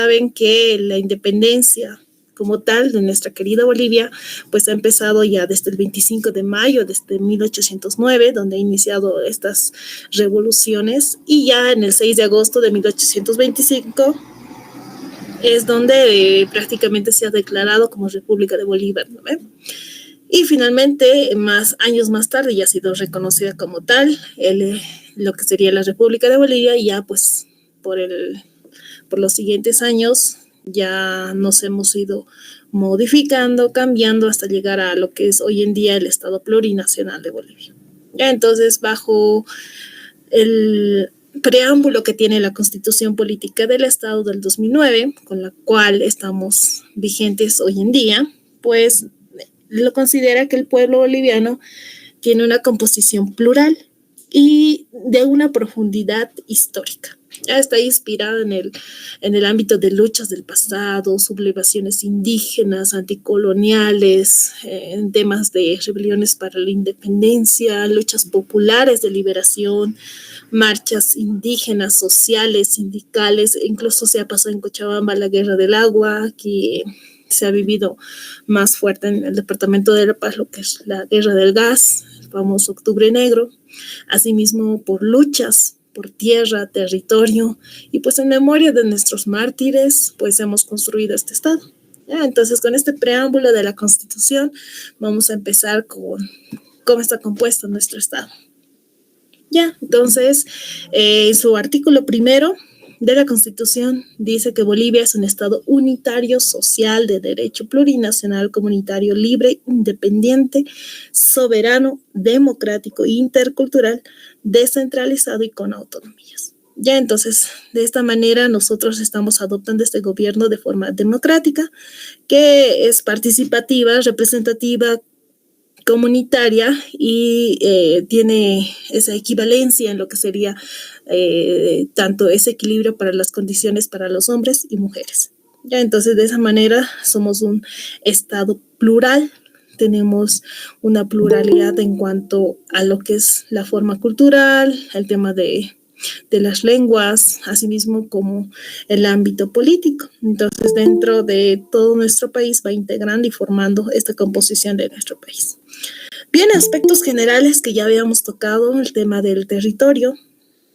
saben que la independencia como tal de nuestra querida Bolivia, pues ha empezado ya desde el 25 de mayo, desde 1809, donde ha iniciado estas revoluciones, y ya en el 6 de agosto de 1825 es donde prácticamente se ha declarado como República de Bolívar, ¿no? Y finalmente, años más tarde, ya ha sido reconocida como tal, lo que sería la República de Bolivia, y ya pues por los siguientes años ya nos hemos ido modificando, cambiando hasta llegar a lo que es hoy en día el Estado Plurinacional de Bolivia. Ya entonces, bajo el preámbulo que tiene la Constitución Política del Estado del 2009, con la cual estamos vigentes hoy en día, pues lo considera que el pueblo boliviano tiene una composición plural y de una profundidad histórica. Ya está inspirada en el ámbito de luchas del pasado, sublevaciones indígenas, anticoloniales, en temas de rebeliones para la independencia, luchas populares de liberación, marchas indígenas, sociales, sindicales, incluso se ha pasado en Cochabamba la Guerra del Agua, que se ha vivido más fuerte en el departamento de La Paz, lo que es la Guerra del Gas, el famoso Octubre Negro, asimismo por luchas por tierra, territorio, y pues en memoria de nuestros mártires, pues hemos construido este Estado. ¿Ya? Entonces, con este preámbulo de la Constitución, vamos a empezar con cómo está compuesto nuestro Estado. Ya, entonces, en su artículo primero de la Constitución dice que Bolivia es un Estado unitario, social, de derecho plurinacional, comunitario, libre, independiente, soberano, democrático, intercultural, descentralizado y con autonomías. Ya, entonces, de esta manera nosotros estamos adoptando este gobierno de forma democrática, que es participativa, representativa, comunitaria y tiene esa equivalencia en lo que sería tanto ese equilibrio para las condiciones para los hombres y mujeres. Ya, entonces de esa manera somos un Estado plural, tenemos una pluralidad en cuanto a lo que es la forma cultural, el tema de las lenguas, asimismo como el ámbito político. Entonces, dentro de todo nuestro país va integrando y formando esta composición de nuestro país. Bien, aspectos generales que ya habíamos tocado, el tema del territorio.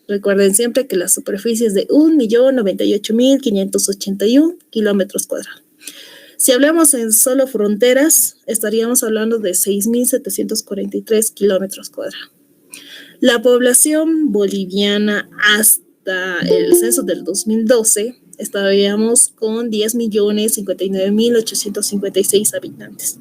Recuerden siempre que la superficie es de 1.098.581 kilómetros cuadrados. Si hablamos en solo fronteras, estaríamos hablando de 6.743 kilómetros cuadrados. La población boliviana hasta el censo del 2012 estaríamos con 10.059.856 habitantes.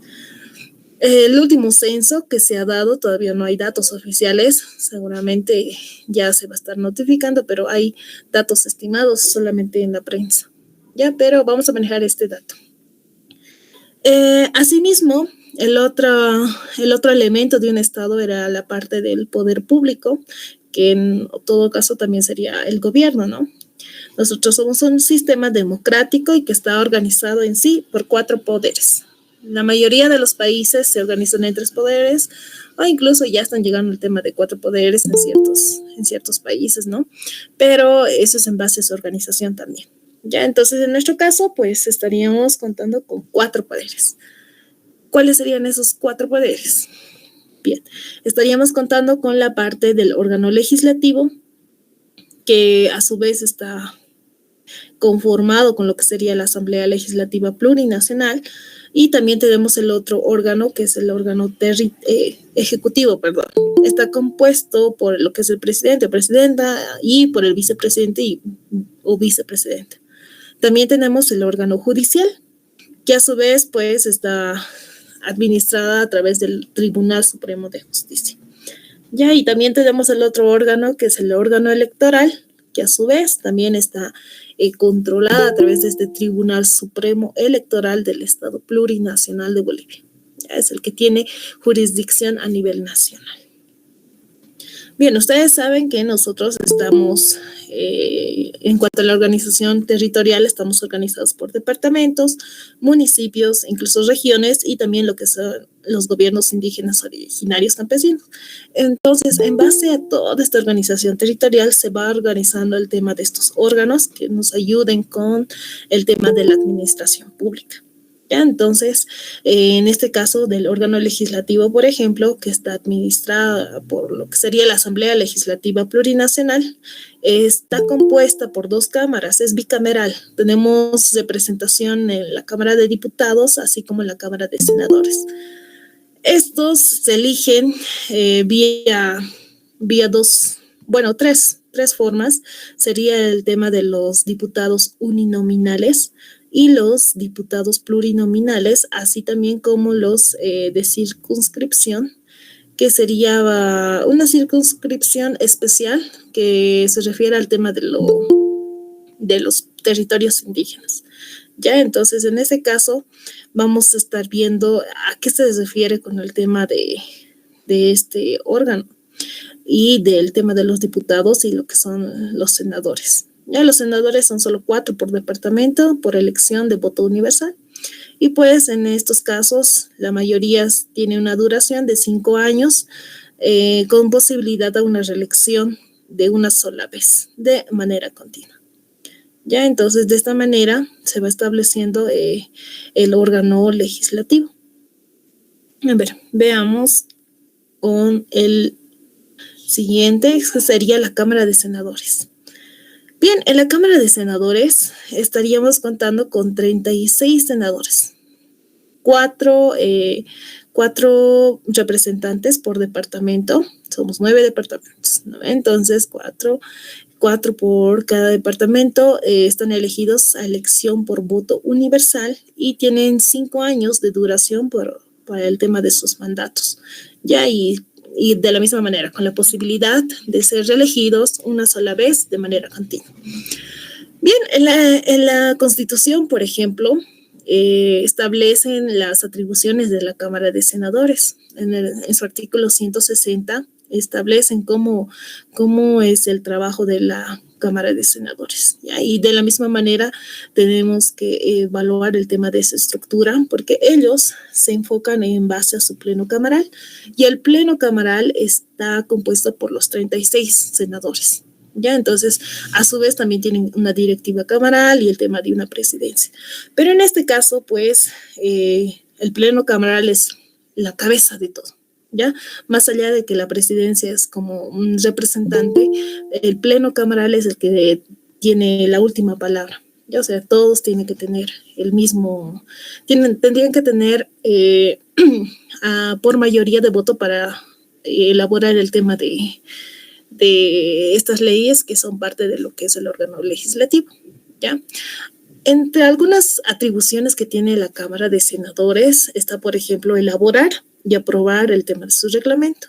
El último censo que se ha dado, todavía no hay datos oficiales, seguramente ya se va a estar notificando, pero hay datos estimados solamente en la prensa. Ya, pero vamos a manejar este dato. Asimismo, el otro elemento de un Estado era la parte del poder público, que en todo caso también sería el gobierno, ¿no? Nosotros somos un sistema democrático y que está organizado en sí por 4 poderes. La mayoría de los países se organizan en 3 poderes, o incluso ya están llegando al tema de 4 poderes en ciertos países, ¿no? Pero eso es en base a su organización también. Ya, entonces en nuestro caso, pues estaríamos contando con 4 poderes. ¿Cuáles serían esos 4 poderes? Bien, estaríamos contando con la parte del órgano legislativo, que a su vez está conformado con lo que sería la Asamblea Legislativa Plurinacional, y también tenemos el otro órgano, que es el órgano ejecutivo, perdón. Está compuesto por lo que es el presidente o presidenta y por el vicepresidente o vicepresidente. También tenemos el órgano judicial, que a su vez pues está administrada a través del Tribunal Supremo de Justicia. Ya, y también tenemos el otro órgano, que es el órgano electoral, que a su vez también está controlada a través de este Tribunal Supremo Electoral del Estado Plurinacional de Bolivia. Ya, es el que tiene jurisdicción a nivel nacional. Bien, ustedes saben que nosotros estamos, en cuanto a la organización territorial, estamos organizados por departamentos, municipios, incluso regiones y también lo que son los gobiernos indígenas originarios campesinos. Entonces, en base a toda esta organización territorial, se va organizando el tema de estos órganos que nos ayuden con el tema de la administración pública. ¿Ya? Entonces, en este caso del órgano legislativo, por ejemplo, que está administrada por lo que sería la Asamblea Legislativa Plurinacional, está compuesta por dos cámaras, es bicameral. Tenemos representación en la Cámara de Diputados, así como en la Cámara de Senadores. Estos se eligen vía dos, bueno, tres formas. Sería el tema de los diputados uninominales y los diputados plurinominales, así también como los de circunscripción, que sería una circunscripción especial que se refiere al tema de los territorios indígenas. Ya, entonces en ese caso vamos a estar viendo a qué se refiere con el tema de este órgano y del tema de los diputados y lo que son los senadores. Ya los senadores son solo 4 por departamento, por elección de voto universal. Y pues en estos casos la mayoría tiene una duración de 5 años con posibilidad a una reelección de una sola vez, de manera continua. Ya, entonces de esta manera se va estableciendo el órgano legislativo. A ver, veamos con el siguiente, que sería la Cámara de Senadores. Bien, en la Cámara de Senadores estaríamos contando con 36 senadores, 4 representantes por departamento, somos 9 departamentos, ¿no? Entonces 4 por cada departamento, están elegidos a elección por voto universal y tienen 5 años de duración para el tema de sus mandatos. Ya, y de la misma manera, con la posibilidad de ser reelegidos una sola vez de manera continua. Bien, en la Constitución, por ejemplo, establecen las atribuciones de la Cámara de Senadores. En su artículo 160 establecen cómo es el trabajo de la Cámara de Senadores. Y de la misma manera tenemos que evaluar el tema de esa estructura, porque ellos se enfocan en base a su pleno camaral, y el pleno camaral está compuesto por los 36 senadores. Ya, entonces, a su vez también tienen una directiva camaral y el tema de una presidencia. Pero en este caso, pues, el pleno camaral es la cabeza de todo. ¿Ya? Más allá de que la presidencia es como un representante, el pleno camaral es el que tiene la última palabra. ¿Ya? O sea, todos tienen que tener el mismo, tendrían que tener por mayoría de voto para elaborar el tema de estas leyes que son parte de lo que es el órgano legislativo. ¿Ya? Entre algunas atribuciones que tiene la Cámara de Senadores está, por ejemplo, elaborar y aprobar el tema de su reglamento.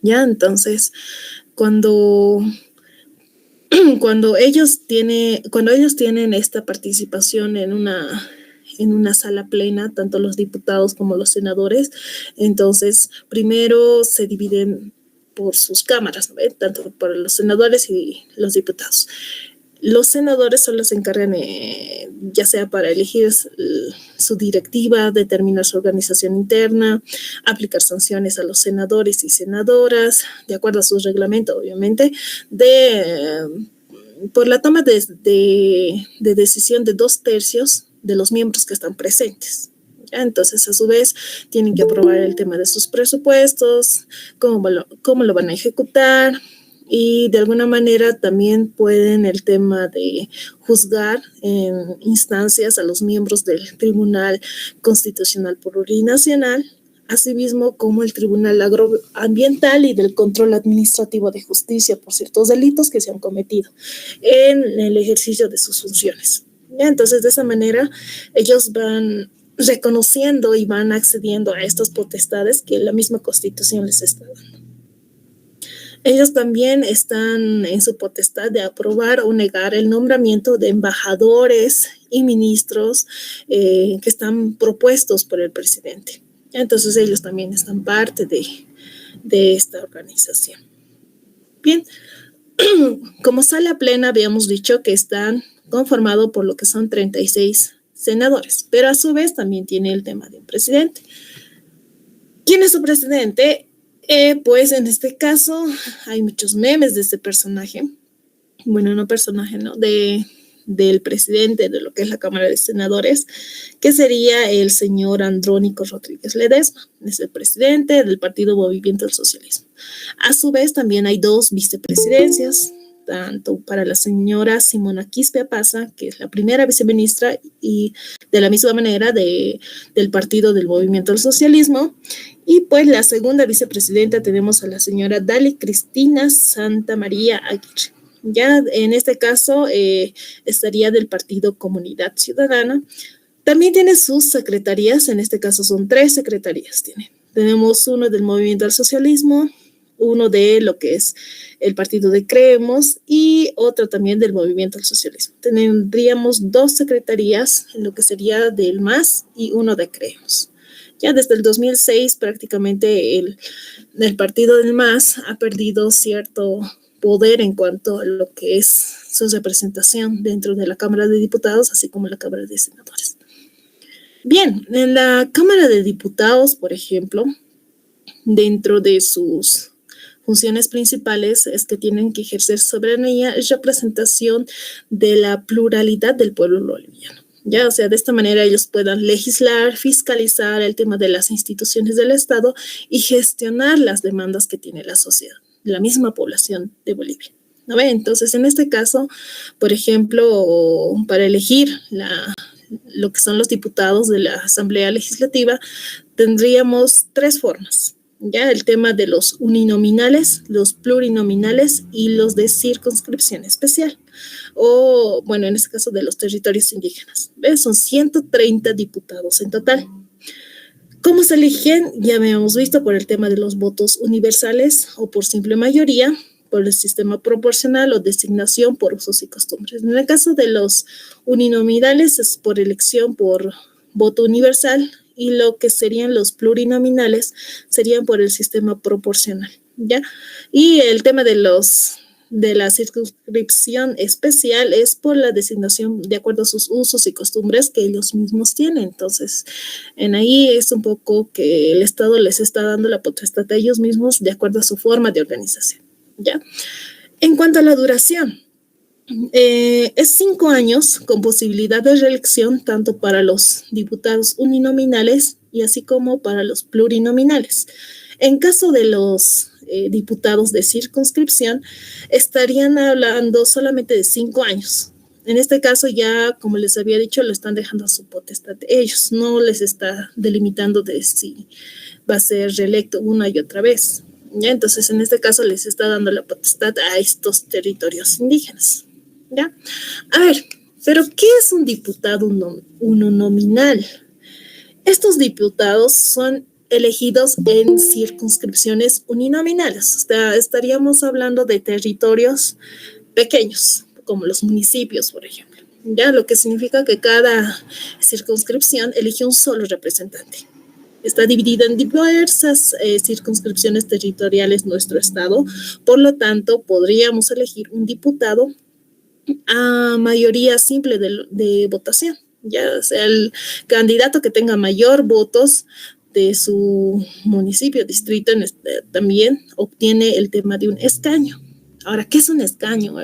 Ya, entonces, cuando ellos tienen esta participación en una sala plena, tanto los diputados como los senadores, entonces primero se dividen por sus cámaras, ¿no? Tanto por los senadores y los diputados. Los senadores solo se encargan, ya sea para elegir su directiva, determinar su organización interna, aplicar sanciones a los senadores y senadoras, de acuerdo a su reglamento, obviamente, por la toma de decisión de 2/3 de los miembros que están presentes. Entonces, a su vez, tienen que aprobar el tema de sus presupuestos, cómo lo van a ejecutar, y de alguna manera también pueden el tema de juzgar en instancias a los miembros del Tribunal Constitucional Plurinacional, asimismo como el Tribunal Agroambiental y del Control Administrativo de Justicia por ciertos delitos que se han cometido en el ejercicio de sus funciones. Entonces, de esa manera, ellos van reconociendo y van accediendo a estas potestades que la misma Constitución les está dando. Ellos también están en su potestad de aprobar o negar el nombramiento de embajadores y ministros que están propuestos por el presidente. Entonces ellos también están parte de esta organización. Bien, como sala plena habíamos dicho que están conformados por lo que son 36 senadores, pero a su vez también tiene el tema de un presidente. ¿Quién es su presidente? Pues en este caso hay muchos memes de este personaje. Bueno, no personaje, ¿no? Del presidente de lo que es la Cámara de Senadores, que sería el señor Andrónico Rodríguez Ledesma, es el presidente del Partido Movimiento del Socialismo. A su vez, también hay dos vicepresidencias, tanto para la señora Simona Quispe Pasa, que es la primera viceministra, y de la misma manera del Partido del Movimiento del Socialismo. Y pues la segunda vicepresidenta tenemos a la señora Dali Cristina Santa María Aguirre. Ya en este caso estaría del Partido Comunidad Ciudadana. También tiene sus secretarías, en este caso son 3 secretarías. Tenemos uno del Movimiento al Socialismo, uno de lo que es el Partido de Creemos y otro también del Movimiento al Socialismo. Tendríamos 2 secretarías, en lo que sería del MAS y uno de Creemos. Ya desde el 2006 prácticamente el partido del MAS ha perdido cierto poder en cuanto a lo que es su representación dentro de la Cámara de Diputados, así como la Cámara de Senadores. Bien, en la Cámara de Diputados, por ejemplo, dentro de sus funciones principales es que tienen que ejercer soberanía y representación de la pluralidad del pueblo boliviano. Ya, o sea, de esta manera ellos puedan legislar, fiscalizar el tema de las instituciones del Estado y gestionar las demandas que tiene la sociedad, la misma población de Bolivia. ¿No ve? Entonces, en este caso, por ejemplo, para elegir lo que son los diputados de la Asamblea Legislativa, tendríamos 3 formas. Ya el tema de los uninominales, los plurinominales y los de circunscripción especial. O, bueno, en este caso de los territorios indígenas. ¿Ves? Son 130 diputados en total. ¿Cómo se eligen? Ya habíamos visto por el tema de los votos universales o por simple mayoría, por el sistema proporcional o designación por usos y costumbres. En el caso de los uninominales es por elección por voto universal y lo que serían los plurinominales serían por el sistema proporcional, ¿ya? Y el tema de la circunscripción especial es por la designación de acuerdo a sus usos y costumbres que ellos mismos tienen. Entonces, en ahí es un poco que el Estado les está dando la potestad a ellos mismos de acuerdo a su forma de organización, ¿ya? En cuanto a la duración, es 5 años con posibilidad de reelección tanto para los diputados uninominales y así como para los plurinominales. En caso de los diputados de circunscripción, estarían hablando solamente de 5 años. En este caso ya, como les había dicho, lo están dejando a su potestad. Ellos no les está delimitando de si va a ser reelecto una y otra vez. ¿Ya? Entonces, en este caso les está dando la potestad a estos territorios indígenas. ¿Ya? A ver, pero ¿qué es un diputado uninominal? Estos diputados son elegidos en circunscripciones uninominales. O sea, estaríamos hablando de territorios pequeños, como los municipios, por ejemplo. Ya, lo que significa que cada circunscripción elige un solo representante. Está dividida en diversas circunscripciones territoriales nuestro estado. Por lo tanto, podríamos elegir un diputado a mayoría simple de votación. Ya sea el candidato que tenga mayor votos de su municipio, distrito, también obtiene el tema de un escaño. Ahora, ¿qué es un escaño?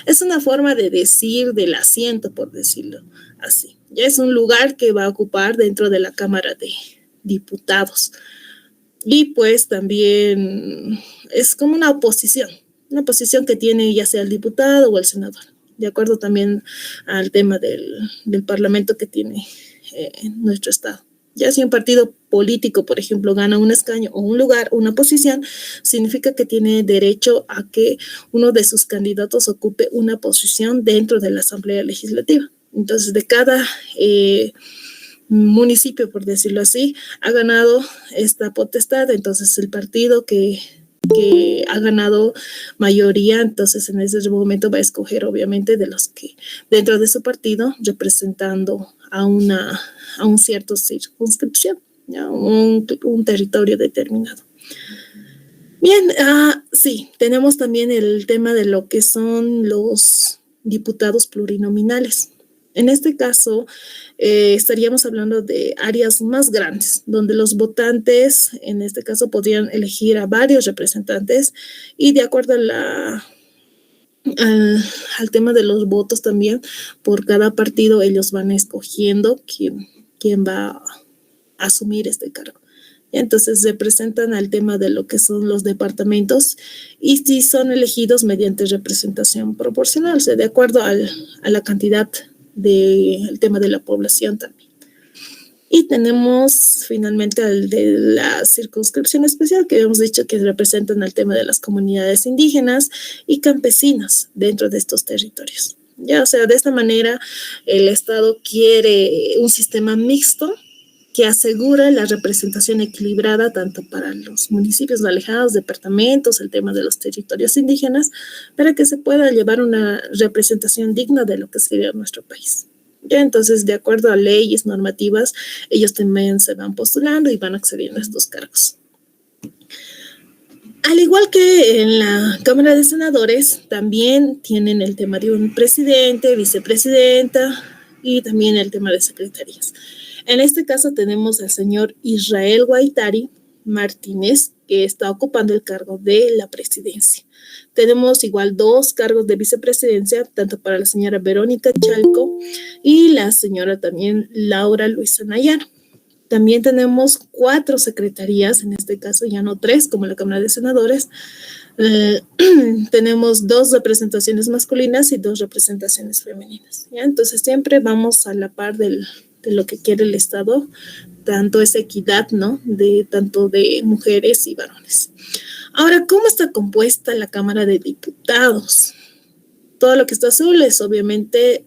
Es una forma de decir del asiento, por decirlo así. Ya es un lugar que va a ocupar dentro de la Cámara de Diputados. Y pues también es como una posición que tiene ya sea el diputado o el senador, de acuerdo también al tema del parlamento que tiene nuestro estado. Ya si un partido político, por ejemplo, gana un escaño o un lugar, una posición, significa que tiene derecho a que uno de sus candidatos ocupe una posición dentro de la Asamblea Legislativa. Entonces, de cada municipio, por decirlo así, ha ganado esta potestad. Entonces, el partido que ha ganado mayoría, entonces en ese momento va a escoger obviamente de los que dentro de su partido representando a un cierto circunscripción, ¿ya? Un territorio determinado. Bien, sí, tenemos también el tema de lo que son los diputados plurinominales. En este caso, estaríamos hablando de áreas más grandes, donde los votantes, en este caso, podrían elegir a varios representantes y de acuerdo a al tema de los votos también, por cada partido ellos van escogiendo quién va a asumir este cargo. Entonces se presentan al tema de lo que son los departamentos y si son elegidos mediante representación proporcional, o sea, de acuerdo a la cantidad del tema de la población también. Y tenemos finalmente el de la circunscripción especial, que habíamos dicho que representan el tema de las comunidades indígenas y campesinas dentro de estos territorios. Ya, o sea, de esta manera el Estado quiere un sistema mixto que asegura la representación equilibrada tanto para los municipios alejados, departamentos, el tema de los territorios indígenas, para que se pueda llevar una representación digna de lo que sería nuestro país. Ya, entonces, de acuerdo a leyes normativas, ellos también se van postulando y van accediendo a estos cargos. Al igual que en la Cámara de Senadores, también tienen el tema de un presidente, vicepresidenta y también el tema de secretarías. En este caso tenemos al señor Israel Guaitari Martínez, que está ocupando el cargo de la presidencia. Tenemos igual 2 cargos de vicepresidencia, tanto para la señora Verónica Chalco y la señora también Laura Luisa Nayar. También tenemos 4 secretarías, en este caso ya no 3, como la Cámara de Senadores. Tenemos 2 representaciones masculinas y 2 representaciones femeninas. ¿Ya? Entonces siempre vamos a la par de lo que quiere el Estado, tanto esa equidad, ¿no? Tanto de mujeres y varones. Ahora, ¿cómo está compuesta la Cámara de Diputados? Todo lo que está azul es obviamente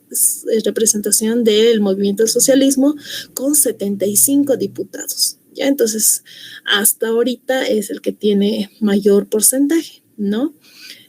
representación del movimiento del socialismo con 75 diputados. ¿Ya? Entonces, hasta ahorita es el que tiene mayor porcentaje, ¿no?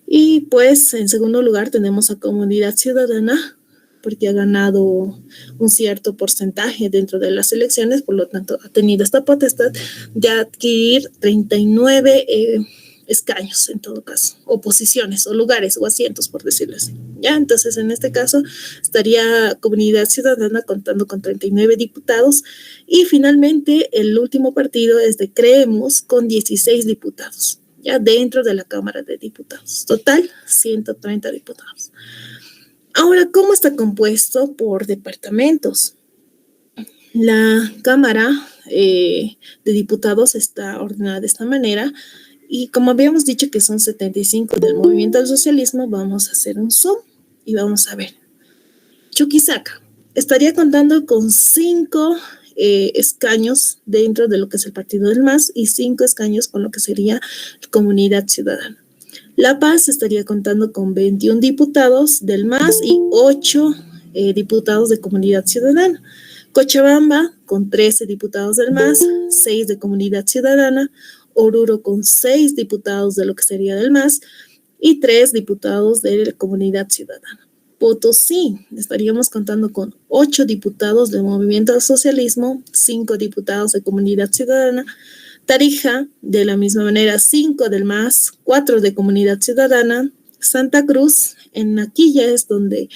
Y pues, en segundo lugar, tenemos a Comunidad Ciudadana, porque ha ganado un cierto porcentaje dentro de las elecciones, por lo tanto ha tenido esta potestad de adquirir 39 escaños en todo caso, o posiciones, o lugares, o asientos, por decirlo así. Ya, entonces en este caso estaría Comunidad Ciudadana contando con 39 diputados y finalmente el último partido es de Creemos con 16 diputados, ya dentro de la Cámara de Diputados. Total, 130 diputados. Ahora, ¿cómo está compuesto por departamentos? La Cámara de Diputados está ordenada de esta manera y como habíamos dicho que son 75 del movimiento al socialismo, vamos a hacer un zoom y vamos a ver. Chuquisaca estaría contando con 5 escaños dentro de lo que es el Partido del MAS y 5 escaños con lo que sería Comunidad Ciudadana. La Paz estaría contando con 21 diputados del MAS y 8 diputados de Comunidad Ciudadana. Cochabamba con 13 diputados del MAS, 6 de Comunidad Ciudadana. Oruro con 6 diputados de lo que sería del MAS y 3 diputados de la Comunidad Ciudadana. Potosí estaríamos contando con 8 diputados del Movimiento al Socialismo, 5 diputados de Comunidad Ciudadana. Tarija, de la misma manera, 5 del MAS, 4 de Comunidad Ciudadana. Santa Cruz, aquí ya es donde,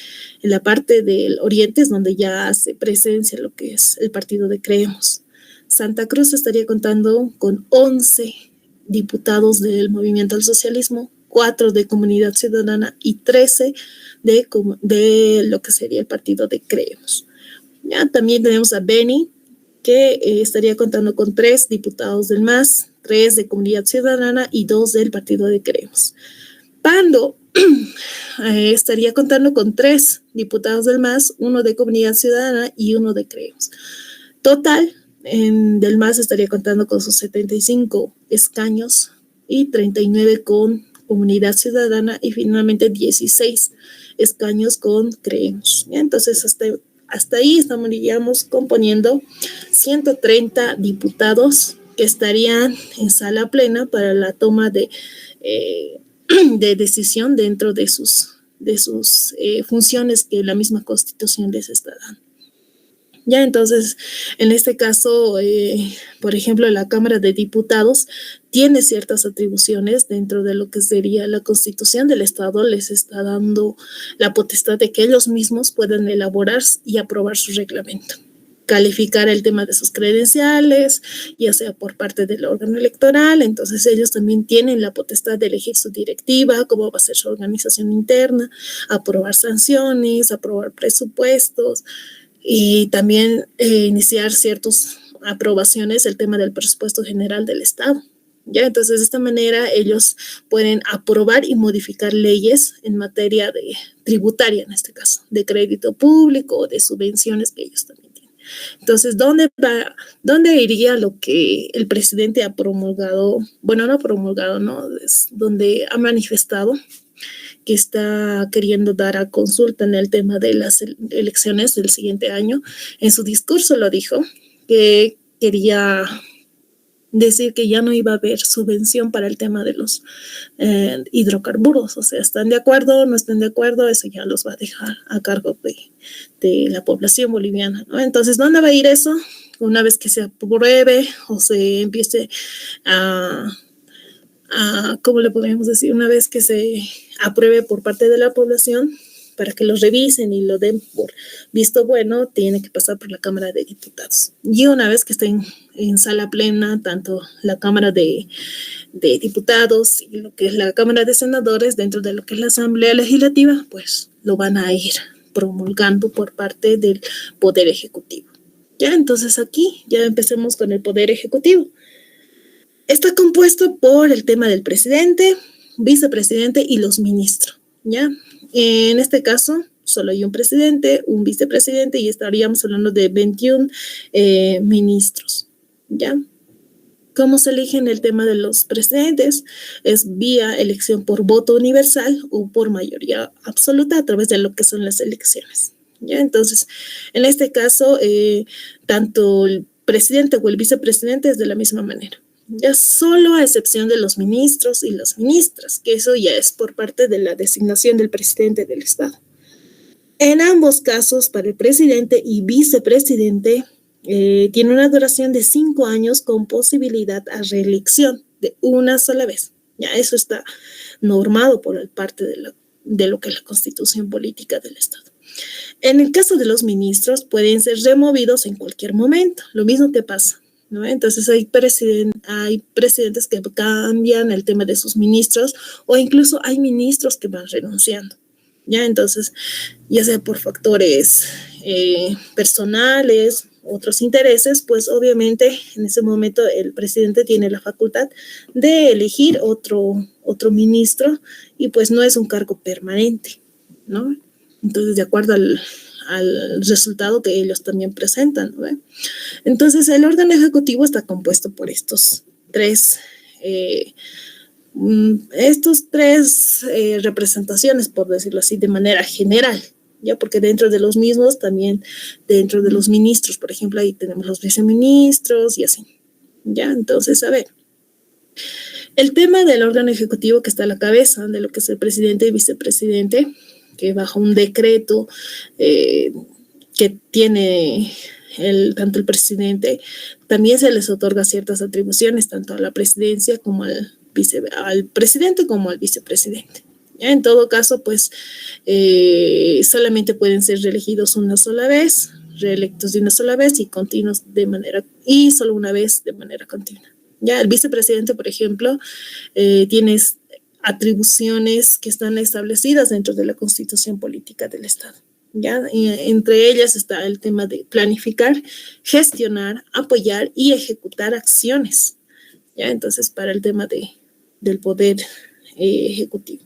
en la parte del oriente, es donde ya hace presencia lo que es el partido de Creemos. Santa Cruz estaría contando con 11 diputados del Movimiento al Socialismo, 4 de Comunidad Ciudadana y 13 de lo que sería el partido de Creemos. Ya, también tenemos a Beni, que estaría contando con 3 diputados del MAS, 3 de Comunidad Ciudadana y 2 del partido de Creemos. Pando estaría contando con 3 diputados del MAS, 1 de Comunidad Ciudadana y 1 de Creemos. Total, del MAS estaría contando con sus 75 escaños y 39 con Comunidad Ciudadana y finalmente 16 escaños con Creemos. Entonces, hasta ahí estaríamos componiendo 130 diputados que estarían en sala plena para la toma de decisión dentro de sus funciones que la misma Constitución les está dando. Ya, entonces, en este caso, por ejemplo, la Cámara de Diputados tiene ciertas atribuciones dentro de lo que sería la Constitución del Estado, les está dando la potestad de que ellos mismos puedan elaborar y aprobar su reglamento, calificar el tema de sus credenciales, ya sea por parte del órgano electoral. Entonces ellos también tienen la potestad de elegir su directiva, cómo va a ser su organización interna, aprobar sanciones, aprobar presupuestos y también iniciar ciertas aprobaciones, el tema del presupuesto general del Estado. ¿Ya? Entonces, de esta manera, ellos pueden aprobar y modificar leyes en materia de tributaria, en este caso, de crédito público o de subvenciones que ellos también tienen. Entonces, ¿dónde iría lo que el presidente ha promulgado? Bueno, no ha promulgado, ¿no? Es donde ha manifestado que está queriendo dar a consulta en el tema de las elecciones del siguiente año. En su discurso lo dijo, que quería decir que ya no iba a haber subvención para el tema de los hidrocarburos. O sea, ¿están de acuerdo? ¿No están de acuerdo? Eso ya los va a dejar a cargo de la población boliviana, ¿no? Entonces, ¿dónde va a ir eso? Una vez que se apruebe o se empiece ¿cómo le podríamos decir? Una vez que se apruebe por parte de la población, para que lo revisen y lo den por visto bueno, tiene que pasar por la Cámara de Diputados. Y una vez que estén en sala plena, tanto la Cámara de Diputados y lo que es la Cámara de Senadores, dentro de lo que es la Asamblea Legislativa, pues lo van a ir promulgando por parte del Poder Ejecutivo. Ya, entonces aquí ya empecemos con el Poder Ejecutivo. Está compuesto por el tema del presidente, vicepresidente y los ministros, ¿ya? En este caso, solo hay un presidente, un vicepresidente y estaríamos hablando de 21 ministros, ¿ya? ¿Cómo se eligen el tema de los presidentes? Es vía elección por voto universal o por mayoría absoluta a través de lo que son las elecciones, ¿ya? Entonces, en este caso, tanto el presidente o el vicepresidente es de la misma manera. Ya solo a excepción de los ministros y las ministras, que eso ya es por parte de la designación del presidente del Estado. En ambos casos, para el presidente y vicepresidente, tiene una duración de 5 años con posibilidad a reelección de una sola vez. Ya eso está normado por parte de lo que es la Constitución Política del Estado. En el caso de los ministros, pueden ser removidos en cualquier momento. Lo mismo que pasa, ¿no? Entonces hay presidentes que cambian el tema de sus ministros o incluso hay ministros que van renunciando, ¿ya? Entonces, ya sea por factores personales, otros intereses, pues obviamente en ese momento el presidente tiene la facultad de elegir otro ministro y pues no es un cargo permanente, ¿no? Entonces, de acuerdo al resultado que ellos también presentan, ¿no? Entonces, el órgano ejecutivo está compuesto por estos tres representaciones, por decirlo así, de manera general, ¿ya? Porque dentro de los mismos, también dentro de los ministros, por ejemplo, ahí tenemos los viceministros y así, ¿ya? Entonces, a ver, el tema del órgano ejecutivo que está a la cabeza de lo que es el presidente y vicepresidente, que bajo un decreto que tiene tanto el presidente, también se les otorga ciertas atribuciones, tanto a la presidencia como al presidente como al vicepresidente. ¿Ya? En todo caso, pues solamente pueden ser reelegidos una sola vez, reelectos de una sola vez y solo una vez de manera continua. Ya el vicepresidente, por ejemplo, tiene atribuciones que están establecidas dentro de la Constitución Política del Estado. ¿Ya? Y entre ellas está el tema de planificar, gestionar, apoyar y ejecutar acciones. ¿Ya? Entonces, para el tema del poder ejecutivo.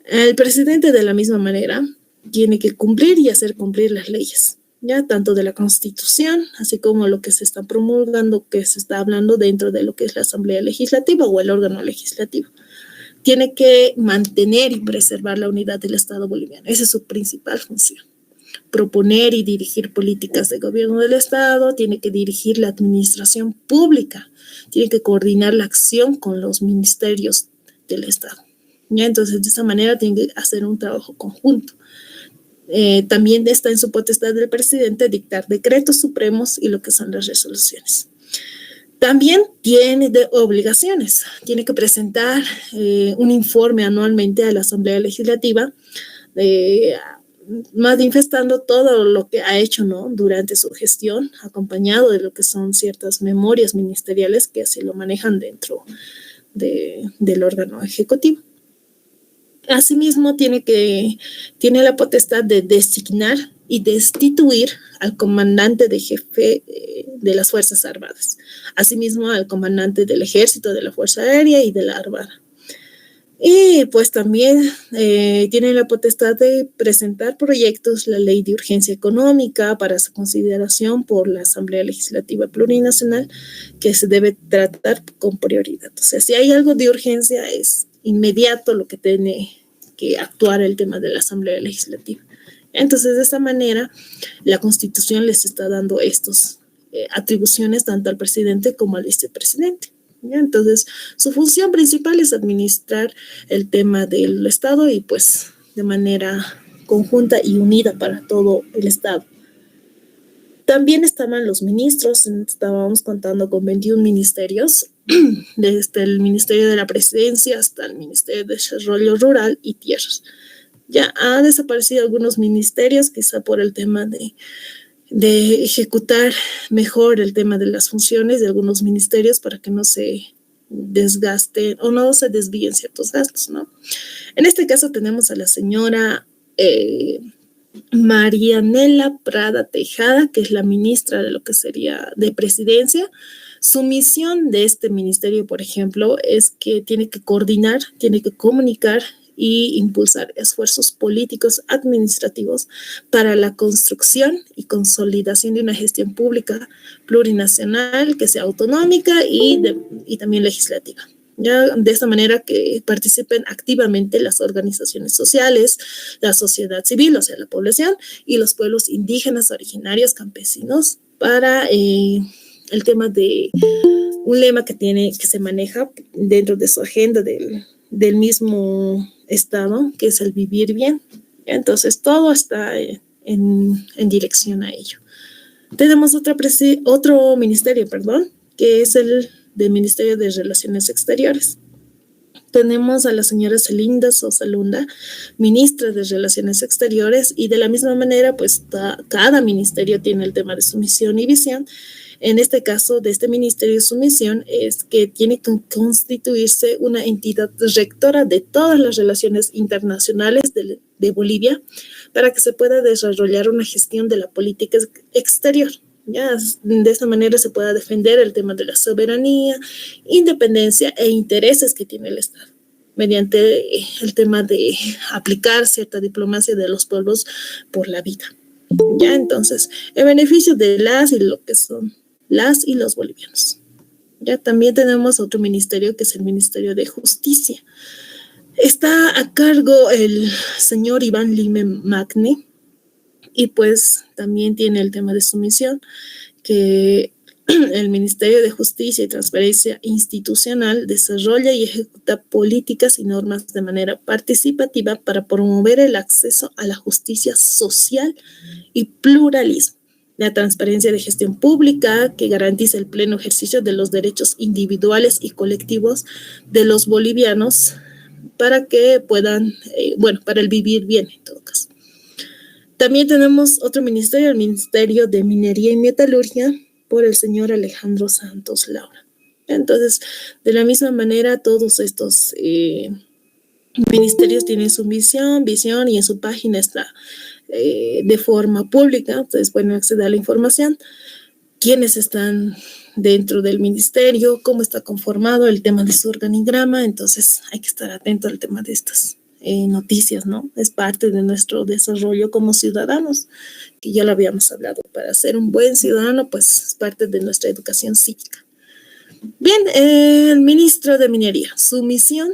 El presidente, de la misma manera, tiene que cumplir y hacer cumplir las leyes, ¿ya? Tanto de la Constitución, así como lo que se está promulgando, que se está hablando dentro de lo que es la Asamblea Legislativa o el órgano legislativo. Tiene que mantener y preservar la unidad del Estado boliviano. Esa es su principal función. Proponer y dirigir políticas de gobierno del Estado, tiene que dirigir la administración pública, tiene que coordinar la acción con los ministerios del Estado. ¿Ya? Entonces, de esa manera tiene que hacer un trabajo conjunto. También está en su potestad del presidente dictar decretos supremos y lo que son las resoluciones. También tiene obligaciones, tiene que presentar un informe anualmente a la Asamblea Legislativa, manifestando todo lo que ha hecho, ¿no?, durante su gestión, acompañado de lo que son ciertas memorias ministeriales que así lo manejan dentro del órgano ejecutivo. Asimismo, tiene la potestad de designar y destituir al comandante de jefe de las Fuerzas Armadas, asimismo al comandante del Ejército, de la Fuerza Aérea y de la Armada. Y pues también tiene la potestad de presentar proyectos, la ley de urgencia económica para su consideración por la Asamblea Legislativa Plurinacional, que se debe tratar con prioridad. O sea, si hay algo de urgencia, es inmediato lo que tiene que actuar el tema de la Asamblea Legislativa. Entonces, de esta manera, la Constitución les está dando estas atribuciones tanto al presidente como al vicepresidente. ¿Ya? Entonces, su función principal es administrar el tema del Estado y pues de manera conjunta y unida para todo el Estado. También estaban los ministros, estábamos contando con 21 ministerios, desde el Ministerio de la Presidencia hasta el Ministerio de Desarrollo Rural y Tierras. Ya han desaparecido algunos ministerios, quizá por el tema de ejecutar mejor el tema de las funciones de algunos ministerios para que no se desgasten o no se desvíen ciertos gastos, ¿no? En este caso tenemos a la señora Marianela Prada Tejada, que es la ministra de lo que sería de Presidencia. Su misión de este ministerio, por ejemplo, es que tiene que coordinar, tiene que comunicar y impulsar esfuerzos políticos administrativos para la construcción y consolidación de una gestión pública plurinacional que sea autonómica y también legislativa. Ya de esta manera que participen activamente las organizaciones sociales, la sociedad civil, o sea, la población, y los pueblos indígenas, originarios, campesinos, para el tema de un lema que se maneja dentro de su agenda del mismo Estado, que es el vivir bien. Entonces, todo está en dirección a ello. Tenemos otro ministerio, que es el del Ministerio de Relaciones Exteriores. Tenemos a la señora Celinda Sosa Lunda, ministra de Relaciones Exteriores, y de la misma manera, pues cada ministerio tiene el tema de su misión y visión. En este caso, de este ministerio, su misión es que tiene que constituirse una entidad rectora de todas las relaciones internacionales de Bolivia para que se pueda desarrollar una gestión de la política exterior. Ya, de esta manera se pueda defender el tema de la soberanía, independencia e intereses que tiene el Estado, mediante el tema de aplicar cierta diplomacia de los pueblos por la vida. Ya, entonces, en beneficio de las y lo que son las y los bolivianos. Ya también tenemos otro ministerio que es el Ministerio de Justicia. Está a cargo el señor Iván Lime Magne, y pues también tiene el tema de su misión, que el Ministerio de Justicia y Transparencia Institucional desarrolla y ejecuta políticas y normas de manera participativa para promover el acceso a la justicia social y pluralismo, la transparencia de gestión pública que garantiza el pleno ejercicio de los derechos individuales y colectivos de los bolivianos para que puedan, para el vivir bien en todo caso. También tenemos otro ministerio, el Ministerio de Minería y Metalurgia, por el señor Alejandro Santos Laura. Entonces, de la misma manera, todos estos ministerios tienen su visión, y en su página está de forma pública. Ustedes pueden acceder a la información, quiénes están dentro del ministerio, cómo está conformado, el tema de su organigrama. Entonces, hay que estar atento al tema de estas noticias, ¿no? Es parte de nuestro desarrollo como ciudadanos, que ya lo habíamos hablado. Para ser un buen ciudadano, pues es parte de nuestra educación cívica. Bien, el ministro de Minería, su misión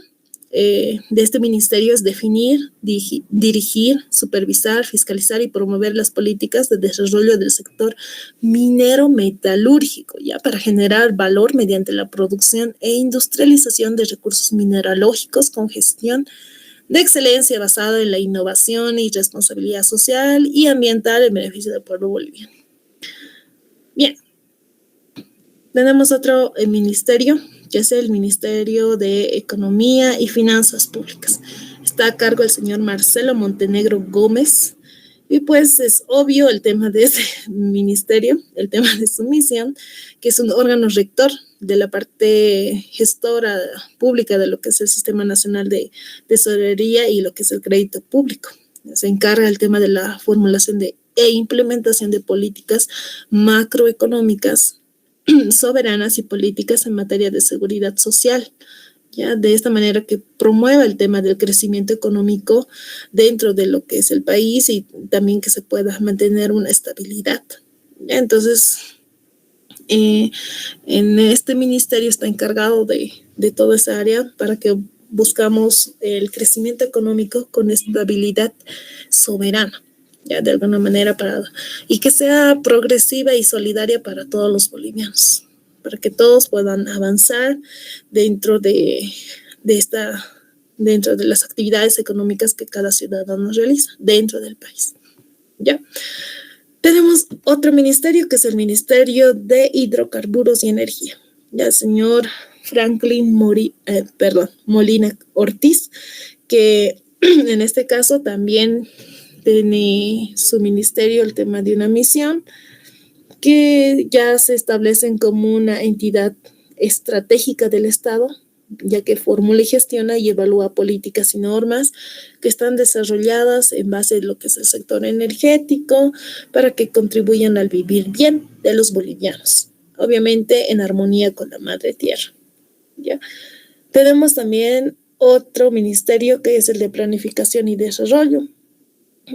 de este ministerio es definir, dirigir, supervisar, fiscalizar y promover las políticas de desarrollo del sector minero metalúrgico, ya para generar valor mediante la producción e industrialización de recursos mineralógicos con gestión de excelencia basada en la innovación y responsabilidad social y ambiental en beneficio del pueblo boliviano. Bien, tenemos otro ministerio, que es el Ministerio de Economía y Finanzas Públicas. Está a cargo el señor Marcelo Montenegro Gómez. Y pues es obvio el tema de ese ministerio, el tema de su misión, que es un órgano rector de la parte gestora pública de lo que es el Sistema Nacional de Tesorería y lo que es el crédito público. Se encarga del tema de la formulación e implementación de políticas macroeconómicas soberanas y políticas en materia de seguridad social. ¿Ya? De esta manera que promueva el tema del crecimiento económico dentro de lo que es el país y también que se pueda mantener una estabilidad. ¿Ya? Entonces, en este ministerio está encargado de toda esa área para que buscamos el crecimiento económico con estabilidad soberana, ya de alguna manera y que sea progresiva y solidaria para todos los bolivianos, para que todos puedan avanzar dentro dentro de las actividades económicas que cada ciudadano realiza dentro del país. ¿Ya? Tenemos otro ministerio que es el Ministerio de Hidrocarburos y Energía. Ya el señor Franklin Molina Ortiz, que en este caso también tiene su ministerio el tema de una misión que ya se establecen como una entidad estratégica del Estado, ya que formula y gestiona y evalúa políticas y normas que están desarrolladas en base a lo que es el sector energético para que contribuyan al vivir bien de los bolivianos, obviamente en armonía con la madre tierra. ¿Ya? Tenemos también otro ministerio que es el de Planificación y Desarrollo.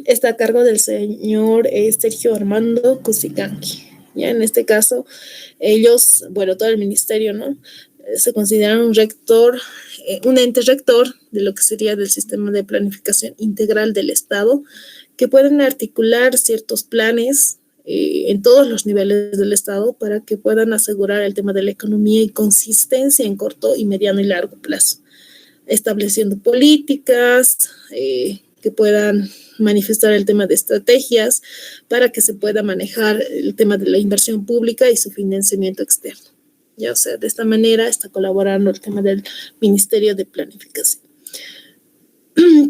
Está a cargo del señor Sergio Armando Cusicanqui. Ya en este caso, ellos, bueno, todo el ministerio, ¿no? Se consideran un rector, un ente rector de lo que sería del sistema de planificación integral del Estado, que pueden articular ciertos planes en todos los niveles del Estado para que puedan asegurar el tema de la economía y consistencia en corto y mediano y largo plazo, estableciendo políticas que puedan manifestar el tema de estrategias para que se pueda manejar el tema de la inversión pública y su financiamiento externo. Ya, o sea, de esta manera está colaborando el tema del Ministerio de Planificación.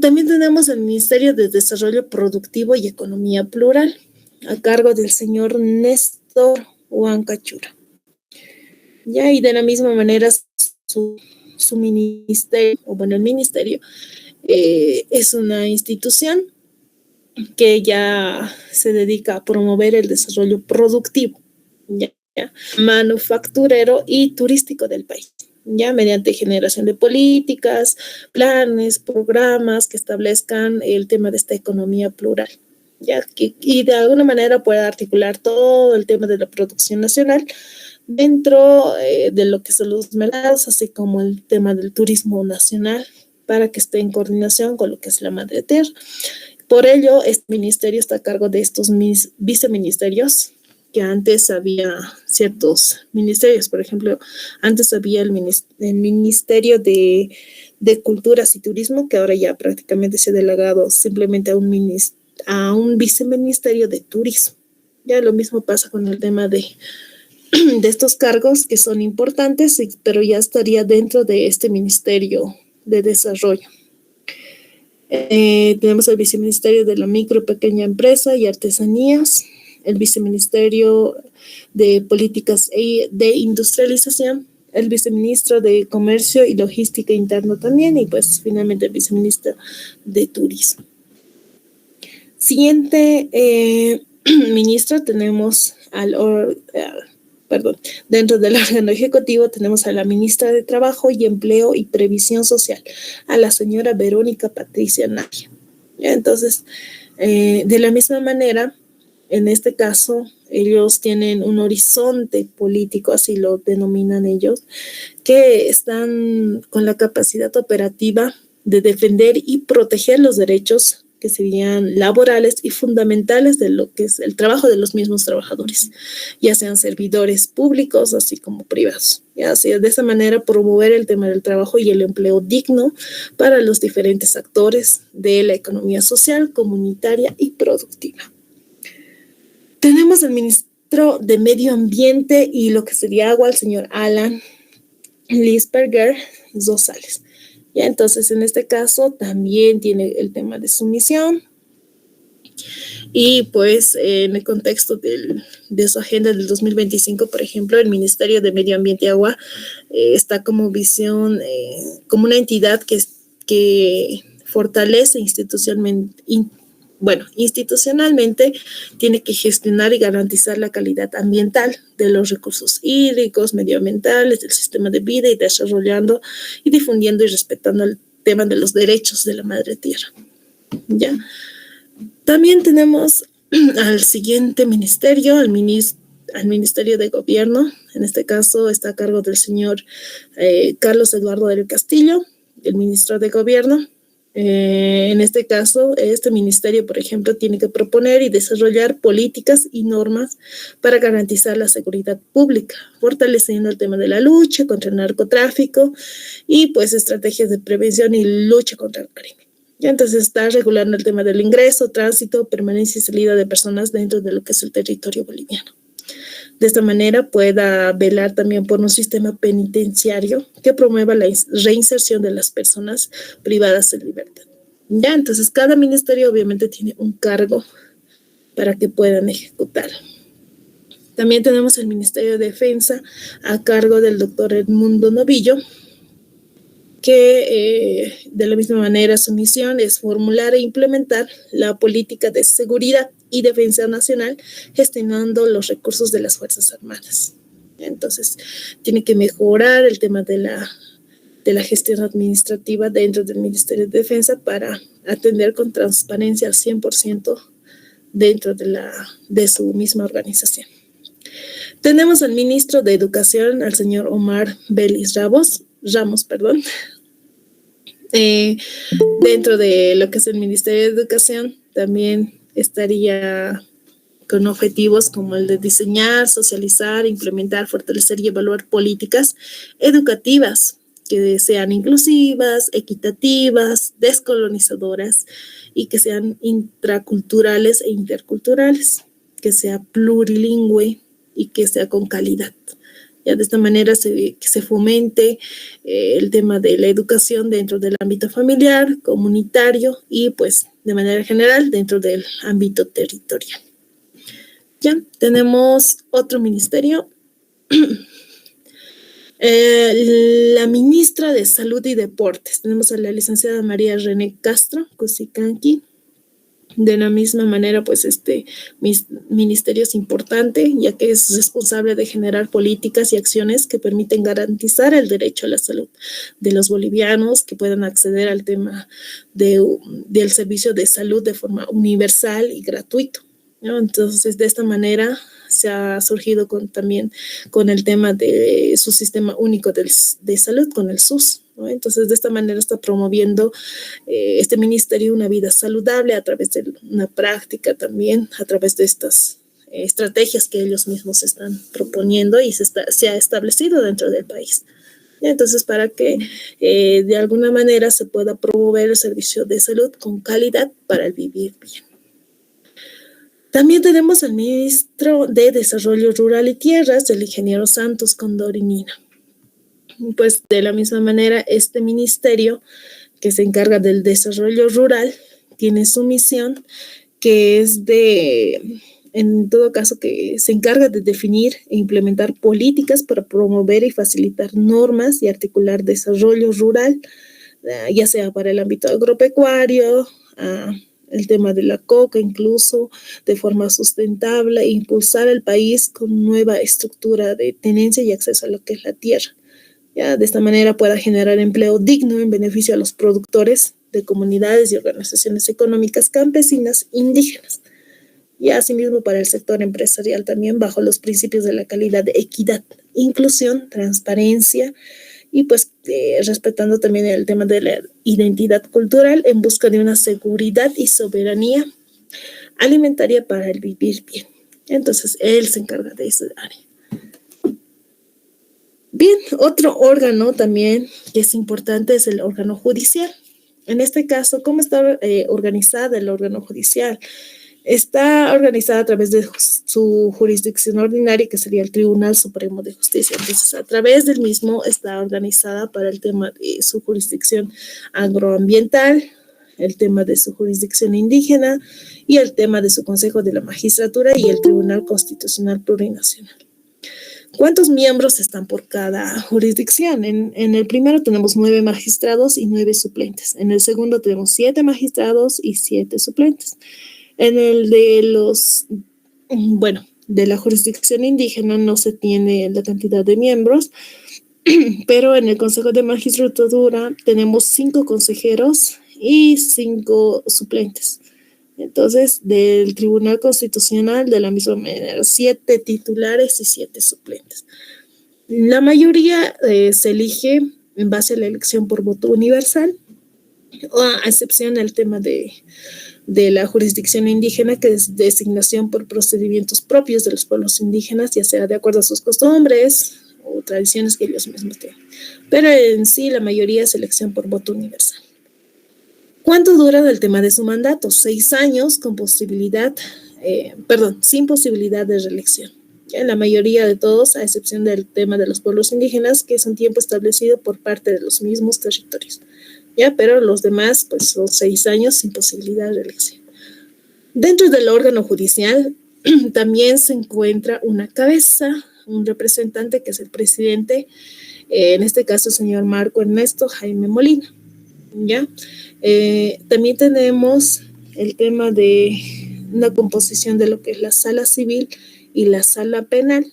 También tenemos el Ministerio de Desarrollo Productivo y Economía Plural, a cargo del señor Néstor Huancachura. Ya, y de la misma manera su ministerio, o bueno, el ministerio, es una institución que ya se dedica a promover el desarrollo productivo, ¿ya? Manufacturero y turístico del país, ya mediante generación de políticas, planes, programas que establezcan el tema de esta economía plural, ya y de alguna manera pueda articular todo el tema de la producción nacional dentro de lo que son los mercados, así como el tema del turismo nacional, para que esté en coordinación con lo que es la madre tierra. Por ello, este ministerio está a cargo de estos viceministerios, que antes había ciertos ministerios. Por ejemplo, antes había el Ministerio de Culturas y Turismo, que ahora ya prácticamente se ha delegado simplemente a un viceministerio de Turismo. Ya lo mismo pasa con el tema de estos cargos que son importantes, pero ya estaría dentro de este Ministerio de Desarrollo. Tenemos el Viceministerio de la Micro y Pequeña Empresa y Artesanías, el Viceministerio de Políticas de Industrialización, el Viceministro de Comercio y Logística Interno también, y pues finalmente el Viceministro de Turismo. Siguiente ministro tenemos dentro del órgano ejecutivo tenemos a la ministra de Trabajo y Empleo y Previsión Social, a la señora Verónica Patricia Navia. Entonces, de la misma manera, en este caso, ellos tienen un horizonte político, así lo denominan ellos, que están con la capacidad operativa de defender y proteger los derechos que serían laborales y fundamentales de lo que es el trabajo de los mismos trabajadores, ya sean servidores públicos así como privados. Ya así, de esa manera promover el tema del trabajo y el empleo digno para los diferentes actores de la economía social, comunitaria y productiva. Tenemos al ministro de Medio Ambiente y lo que sería agua, el señor Alan Lisberger Rosales. Ya, entonces, en este caso también tiene el tema de sumisión y pues en el contexto de su agenda del 2025, por ejemplo, el Ministerio de Medio Ambiente y Agua está como visión, como una entidad que fortalece institucionalmente tiene que gestionar y garantizar la calidad ambiental de los recursos hídricos, medioambientales, del sistema de vida y desarrollando y difundiendo y respetando el tema de los derechos de la madre tierra. ¿Ya? También tenemos al siguiente ministerio, al Ministerio de Gobierno. En este caso está a cargo del señor Carlos Eduardo del Castillo, el ministro de Gobierno. En este caso, este ministerio, por ejemplo, tiene que proponer y desarrollar políticas y normas para garantizar la seguridad pública, fortaleciendo el tema de la lucha contra el narcotráfico y pues estrategias de prevención y lucha contra el crimen. Ya, entonces está regulando el tema del ingreso, tránsito, permanencia y salida de personas dentro de lo que es el territorio boliviano. De esta manera pueda velar también por un sistema penitenciario que promueva la reinserción de las personas privadas de libertad. Ya, entonces cada ministerio obviamente tiene un cargo para que puedan ejecutar. También tenemos el Ministerio de Defensa a cargo del doctor Edmundo Novillo, que de la misma manera su misión es formular e implementar la política de seguridad y defensa nacional, gestionando los recursos de las Fuerzas Armadas. Entonces, tiene que mejorar el tema de la gestión administrativa dentro del Ministerio de Defensa para atender con transparencia al 100% dentro de su misma organización. Tenemos al ministro de Educación, al señor Omar Belis Ramos, dentro de lo que es el Ministerio de Educación, también estaría con objetivos como el de diseñar, socializar, implementar, fortalecer y evaluar políticas educativas que sean inclusivas, equitativas, descolonizadoras y que sean intraculturales e interculturales, que sea plurilingüe y que sea con calidad. Ya de esta manera se fomente el tema de la educación dentro del ámbito familiar, comunitario y pues de manera general dentro del ámbito territorial. Ya tenemos otro ministerio. La ministra de Salud y Deportes. Tenemos a la licenciada María René Castro Cusicanqui. De la misma manera, pues este ministerio es importante, ya que es responsable de generar políticas y acciones que permiten garantizar el derecho a la salud de los bolivianos, que puedan acceder al tema del servicio de salud de forma universal y gratuito, ¿no? Entonces, de esta manera se ha surgido también con el tema de su sistema único de salud, con el SUS, ¿no? Entonces, de esta manera está promoviendo este ministerio una vida saludable a través de una práctica también, a través de estas estrategias que ellos mismos están proponiendo y se ha establecido dentro del país. Entonces, para que de alguna manera se pueda promover el servicio de salud con calidad para el vivir bien. También tenemos al ministro de Desarrollo Rural y Tierras, el ingeniero Santos Condorinina. Pues de la misma manera, este ministerio que se encarga del desarrollo rural tiene su misión, que es en todo caso, que se encarga de definir e implementar políticas para promover y facilitar normas y articular desarrollo rural, ya sea para el ámbito agropecuario, el tema de la coca incluso, de forma sustentable, e impulsar el país con nueva estructura de tenencia y acceso a lo que es la tierra. Ya, de esta manera pueda generar empleo digno en beneficio a los productores de comunidades y organizaciones económicas campesinas indígenas. Y asimismo para el sector empresarial también bajo los principios de la calidad de equidad, inclusión, transparencia y pues respetando también el tema de la identidad cultural en busca de una seguridad y soberanía alimentaria para el vivir bien. Entonces, él se encarga de esa área. Bien, otro órgano también que es importante es el órgano judicial. En este caso, ¿cómo está organizada el órgano judicial? Está organizada a través de su jurisdicción ordinaria, que sería el Tribunal Supremo de Justicia. Entonces, a través del mismo está organizada para el tema de su jurisdicción agroambiental, el tema de su jurisdicción indígena y el tema de su Consejo de la Magistratura y el Tribunal Constitucional Plurinacional. ¿Cuántos miembros están por cada jurisdicción? En el primero tenemos 9 magistrados y 9 suplentes. En el segundo tenemos 7 magistrados y 7 suplentes. En el de de la jurisdicción indígena no se tiene la cantidad de miembros, pero en el Consejo de Magistratura tenemos 5 consejeros y 5 suplentes. Entonces, del Tribunal Constitucional, de la misma manera, 7 titulares y 7 suplentes. La mayoría se elige en base a la elección por voto universal, a excepción del tema de la jurisdicción indígena, que es designación por procedimientos propios de los pueblos indígenas, ya sea de acuerdo a sus costumbres o tradiciones que ellos mismos tienen. Pero en sí, la mayoría es elección por voto universal. ¿Cuánto dura el tema de su mandato? 6 años con posibilidad, sin posibilidad de reelección. ¿Ya? La mayoría de todos, a excepción del tema de los pueblos indígenas, que es un tiempo establecido por parte de los mismos territorios. ¿Ya? Pero los demás, pues son 6 años sin posibilidad de reelección. Dentro del órgano judicial también se encuentra una cabeza, un representante que es el presidente, en este caso el señor Marco Ernesto Jaime Molina. ¿Ya? También tenemos el tema de una composición de lo que es la sala civil y la sala penal.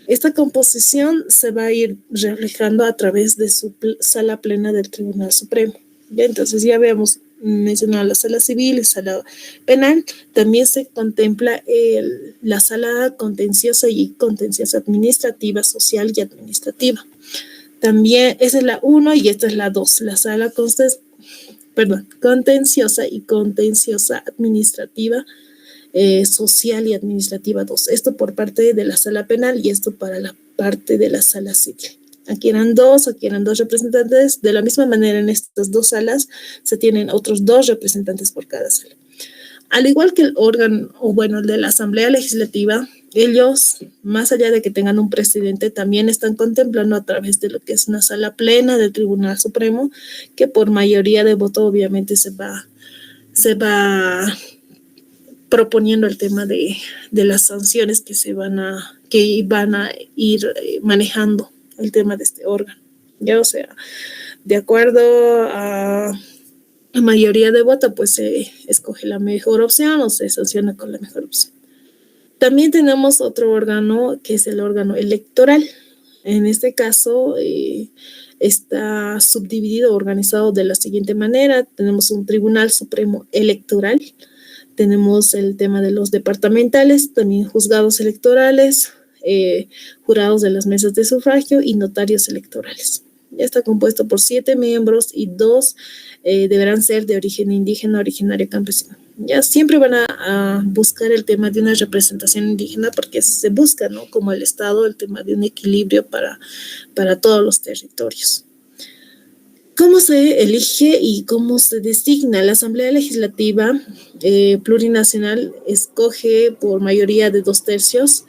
Esta composición se va a ir reflejando a través de su sala plena del Tribunal Supremo. ¿Ya? Entonces ya habíamos mencionado la sala civil y sala penal. También se contempla la sala contenciosa y contenciosa administrativa, social y administrativa. También esa es la 1 y esta es la 2, la sala contenciosa y contenciosa administrativa, social y administrativa 2. Esto por parte de la sala penal y esto para la parte de la sala civil. Aquí eran dos representantes. De la misma manera, en estas 2 salas se tienen otros 2 representantes por cada sala. Al igual que el órgano, el de la Asamblea Legislativa, ellos, más allá de que tengan un presidente, también están contemplando a través de lo que es una sala plena del Tribunal Supremo, que por mayoría de voto obviamente se va proponiendo el tema de las sanciones que van a ir manejando el tema de este órgano. Ya, o sea, de acuerdo a la mayoría de voto, pues se escoge la mejor opción o se sanciona con la mejor opción. También tenemos otro órgano que es el órgano electoral. En este caso está subdividido, organizado de la siguiente manera. Tenemos un Tribunal Supremo Electoral, tenemos el tema de los departamentales, también juzgados electorales, jurados de las mesas de sufragio y notarios electorales. Ya está compuesto por 7 miembros y 2 deberán ser de origen indígena, originario campesino. Ya siempre van a buscar el tema de una representación indígena porque se busca, ¿no? Como el Estado, el tema de un equilibrio para todos los territorios. ¿Cómo se elige y cómo se designa? La Asamblea Legislativa Plurinacional escoge por mayoría de 2/3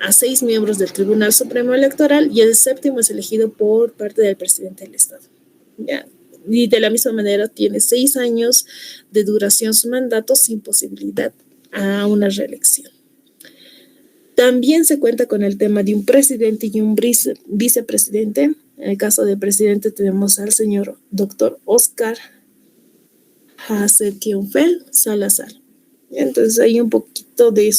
a 6 miembros del Tribunal Supremo Electoral y el 7º es elegido por parte del presidente del Estado. ¿Ya? Y de la misma manera tiene 6 años de duración su mandato sin posibilidad a una reelección. También se cuenta con el tema de un presidente y un vicepresidente. En el caso del presidente tenemos al señor doctor Oscar Hasetionfeld Salazar. Entonces hay un poquito de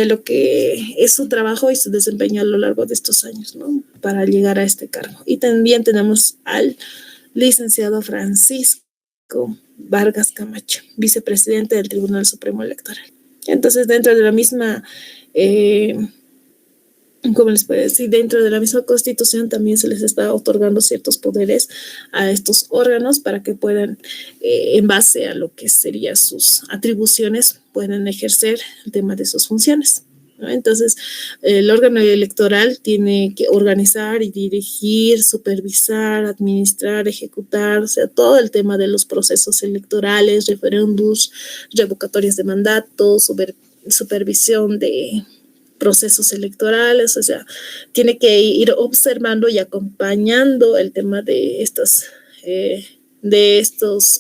lo que es su trabajo y su desempeño a lo largo de estos años, ¿no? Para llegar a este cargo. Y también tenemos al licenciado Francisco Vargas Camacho, vicepresidente del Tribunal Supremo Electoral. Entonces, dentro de la misma como les puedo decir, dentro de la misma Constitución también se les está otorgando ciertos poderes a estos órganos para que puedan, en base a lo que serían sus atribuciones, puedan ejercer el tema de sus funciones, ¿no? Entonces, el órgano electoral tiene que organizar y dirigir, supervisar, administrar, ejecutar, o sea, todo el tema de los procesos electorales, referéndums, revocatorias de mandatos, supervisión de procesos electorales, o sea, tiene que ir observando y acompañando el tema de estos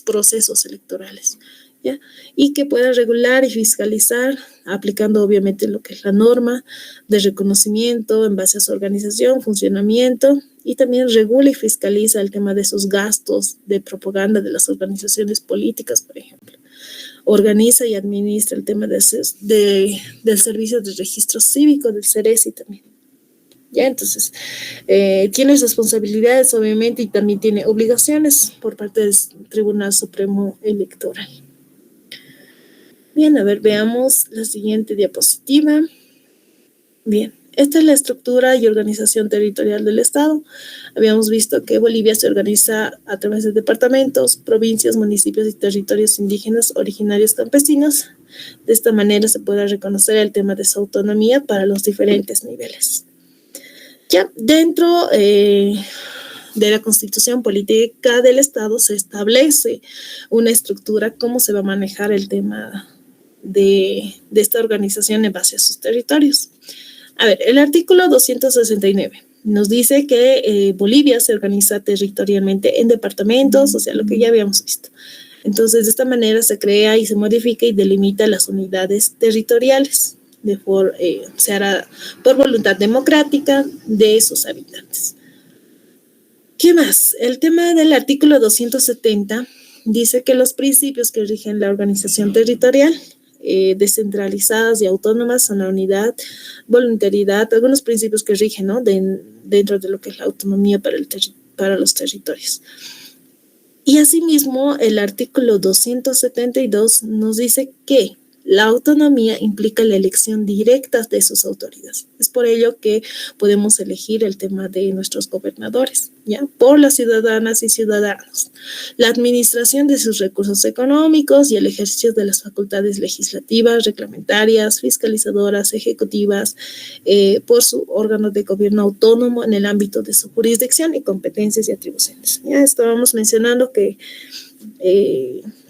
procesos electorales, ¿ya? Y que pueda regular y fiscalizar, aplicando obviamente lo que es la norma de reconocimiento en base a su organización, funcionamiento, y también regula y fiscaliza el tema de sus gastos de propaganda de las organizaciones políticas, por ejemplo. Organiza y administra el tema del servicio de registro cívico del CERESI también. Ya, entonces, tiene responsabilidades, obviamente, y también tiene obligaciones por parte del Tribunal Supremo Electoral. Bien, a ver, veamos la siguiente diapositiva. Bien, esta es la estructura y organización territorial del Estado. Habíamos visto que Bolivia se organiza a través de departamentos, provincias, municipios y territorios indígenas originarios campesinos. De esta manera se puede reconocer el tema de su autonomía para los diferentes niveles. Ya dentro de la Constitución Política del Estado se establece una estructura, cómo se va a manejar el tema de esta organización en base a sus territorios. A ver, el artículo 269 nos dice que Bolivia se organiza territorialmente en departamentos, o sea, lo que ya habíamos visto. Entonces, de esta manera se crea y se modifica y delimita las unidades territoriales. Se hará por voluntad democrática de sus habitantes. ¿Qué más? El tema del artículo 270 dice que los principios que rigen la organización territorial descentralizadas y autónomas son la unidad, voluntariedad, algunos principios que rigen, ¿no? Dentro de lo que es la autonomía para los territorios. Y asimismo, el artículo 272 nos dice que la autonomía implica la elección directa de sus autoridades. Es por ello que podemos elegir el tema de nuestros gobernadores, ¿ya? Por las ciudadanas y ciudadanos. La administración de sus recursos económicos y el ejercicio de las facultades legislativas, reglamentarias, fiscalizadoras, ejecutivas, por su órgano de gobierno autónomo en el ámbito de su jurisdicción y competencias y atribuciones. Ya estábamos mencionando que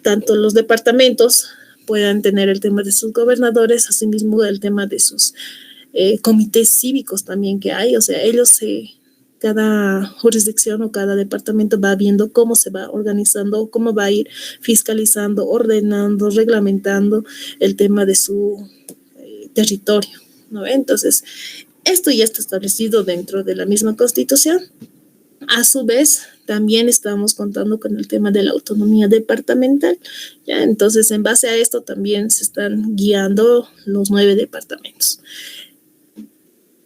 tanto los departamentos puedan tener el tema de sus gobernadores, asimismo el tema de sus comités cívicos también que hay, o sea, cada jurisdicción o cada departamento va viendo cómo se va organizando, cómo va a ir fiscalizando, ordenando, reglamentando el tema de su territorio, ¿no? Entonces, esto ya está establecido dentro de la misma Constitución. A su vez, también estamos contando con el tema de la autonomía departamental, ¿ya? Entonces, en base a esto también se están guiando los 9 departamentos.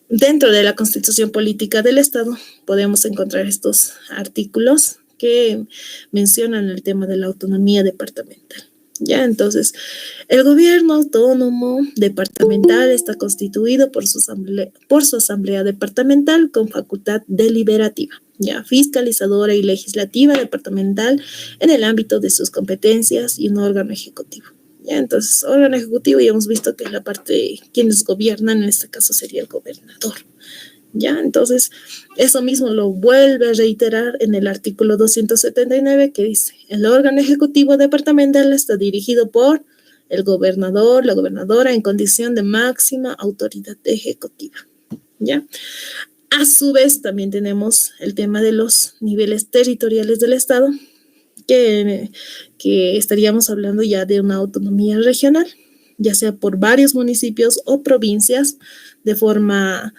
Dentro de la Constitución Política del Estado podemos encontrar estos artículos que mencionan el tema de la autonomía departamental. Ya, entonces, el gobierno autónomo departamental está constituido por su asamblea departamental con facultad deliberativa, ya, fiscalizadora y legislativa departamental en el ámbito de sus competencias y un órgano ejecutivo. Ya, entonces, órgano ejecutivo ya hemos visto que es la parte, quienes gobiernan, en este caso sería el gobernador. Ya, entonces, eso mismo lo vuelve a reiterar en el artículo 279 que dice, el órgano ejecutivo departamental está dirigido por el gobernador, la gobernadora en condición de máxima autoridad ejecutiva. Ya. A su vez, también tenemos el tema de los niveles territoriales del Estado, que estaríamos hablando ya de una autonomía regional, ya sea por varios municipios o provincias, de forma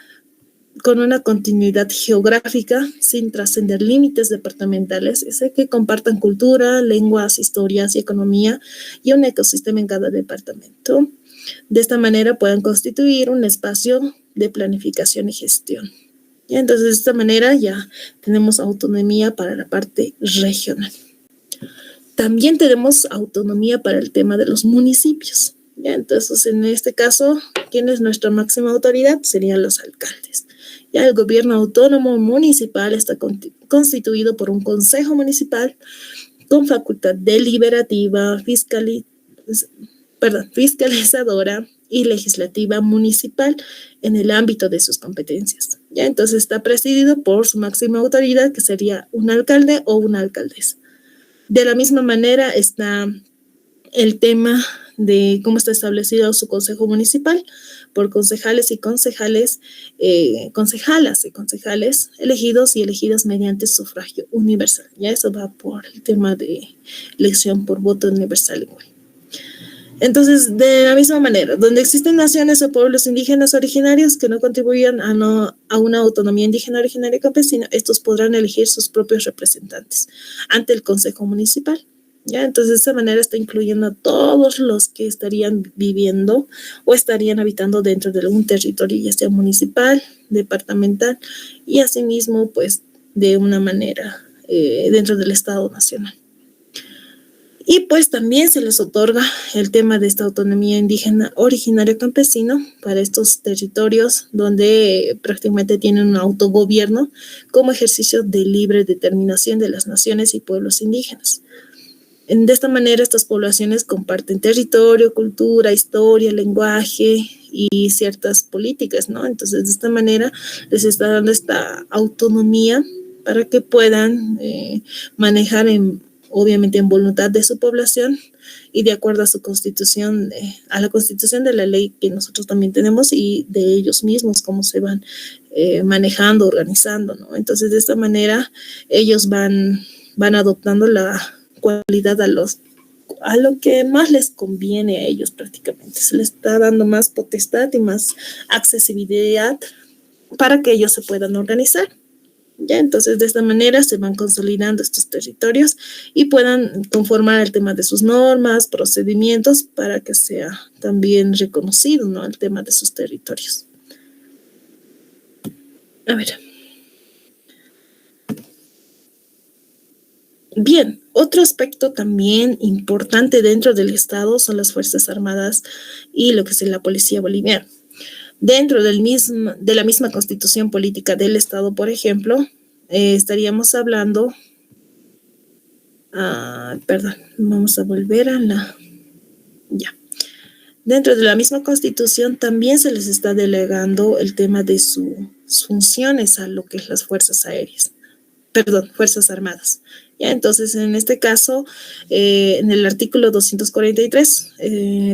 con una continuidad geográfica sin trascender límites departamentales, es que compartan cultura, lenguas, historias y economía y un ecosistema en cada departamento. De esta manera puedan constituir un espacio de planificación y gestión. Y entonces, de esta manera ya tenemos autonomía para la parte regional. También tenemos autonomía para el tema de los municipios. Ya, entonces, en este caso, ¿quién es nuestra máxima autoridad? Serían los alcaldes. Ya, el gobierno autónomo municipal está constituido por un consejo municipal con facultad deliberativa, fiscalizadora y legislativa municipal en el ámbito de sus competencias. Ya, entonces está presidido por su máxima autoridad, que sería un alcalde o una alcaldesa. De la misma manera está el tema de cómo está establecido su consejo municipal por concejales y concejalas y concejales elegidos y elegidas mediante sufragio universal. Ya eso va por el tema de elección por voto universal igual. Entonces, de la misma manera, donde existen naciones o pueblos indígenas originarios que no contribuyan a una autonomía indígena originaria y campesina, estos podrán elegir sus propios representantes ante el Consejo Municipal. ¿Ya? Entonces, de esta manera está incluyendo a todos los que estarían viviendo o estarían habitando dentro de un territorio, ya sea municipal, departamental y asimismo, pues, de una manera dentro del Estado Nacional. Y pues también se les otorga el tema de esta autonomía indígena originario campesino para estos territorios donde prácticamente tienen un autogobierno como ejercicio de libre determinación de las naciones y pueblos indígenas. De esta manera, estas poblaciones comparten territorio, cultura, historia, lenguaje y ciertas políticas, ¿no? Entonces, de esta manera les está dando esta autonomía para que puedan manejar obviamente en voluntad de su población y de acuerdo a su constitución, a la constitución de la ley que nosotros también tenemos y de ellos mismos, cómo se van manejando, organizando, ¿no? Entonces, de esta manera, ellos van adoptando la cualidad a lo que más les conviene a ellos prácticamente. Se les está dando más potestad y más accesibilidad para que ellos se puedan organizar. ¿Ya? Entonces, de esta manera se van consolidando estos territorios y puedan conformar el tema de sus normas, procedimientos, para que sea también reconocido, ¿no? El tema de sus territorios. A ver. Bien, otro aspecto también importante dentro del Estado son las Fuerzas Armadas y lo que es la Policía Boliviana. Dentro de la misma constitución política del Estado, por ejemplo, estaríamos hablando, vamos a volver a ya. Dentro de la misma constitución también se les está delegando el tema de sus funciones a lo que es las Fuerzas Armadas. ¿Ya? Entonces, en este caso, en el artículo 243,